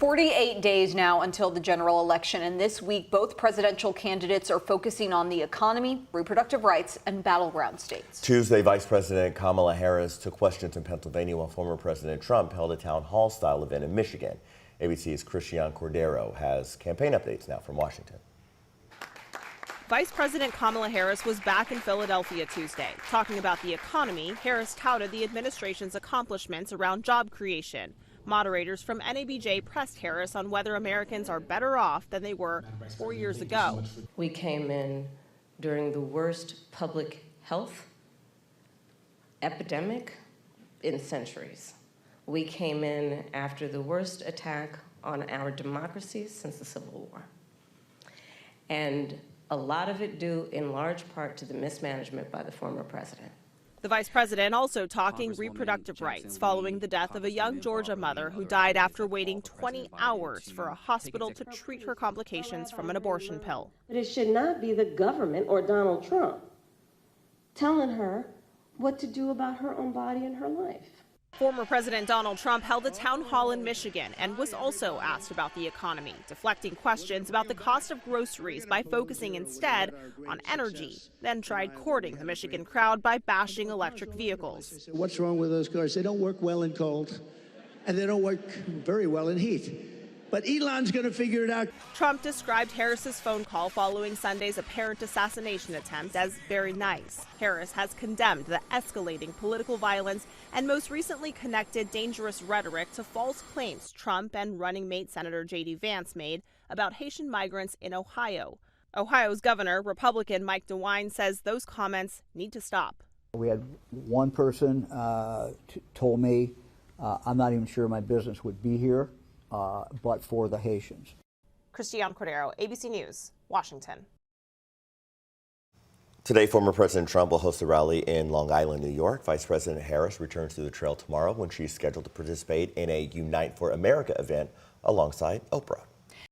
48 days now until the general election, and this week both presidential candidates are focusing on the economy, reproductive rights, and battleground states. Tuesday, Vice President Kamala Harris took questions in Pennsylvania while former President Trump held a town hall-style event in Michigan. ABC's Christian Cordero has campaign updates now from Washington. Vice President Kamala Harris was back in Philadelphia Tuesday. Talking about the economy, Harris touted the administration's accomplishments around job creation. Moderators from NABJ pressed Harris on whether Americans are better off than they were 4 years ago. We came in during the worst public health epidemic in centuries. We came in after the worst attack on our democracy since the Civil War. And a lot of it due in large part to the mismanagement by the former president. The vice president also talking reproductive rights following the death of a young Georgia mother who died after waiting 20 hours for a hospital to treat her complications from an abortion pill. But it should not be the government or Donald Trump telling her what to do about her own body and her life. Former President Donald Trump held a town hall in Michigan and was also asked about the economy, deflecting questions about the cost of groceries by focusing instead on energy, then tried courting the Michigan crowd by bashing electric vehicles. What's wrong with those cars? They don't work well in cold, and they don't work very well in heat. But Elon's going to figure it out. Trump described Harris's phone call following Sunday's apparent assassination attempt as very nice. Harris has condemned the escalating political violence and most recently connected dangerous rhetoric to false claims Trump and running mate Senator J.D. Vance made about Haitian migrants in Ohio. Ohio's governor, Republican Mike DeWine, says those comments need to stop. We had one person told me, I'm not even sure my business would be here. But for the Haitians. Christian Cordero, ABC News, Washington. Today, former President Trump will host a rally in Long Island, New York. Vice President Harris returns to the trail tomorrow when she's scheduled to participate in a Unite for America event alongside Oprah.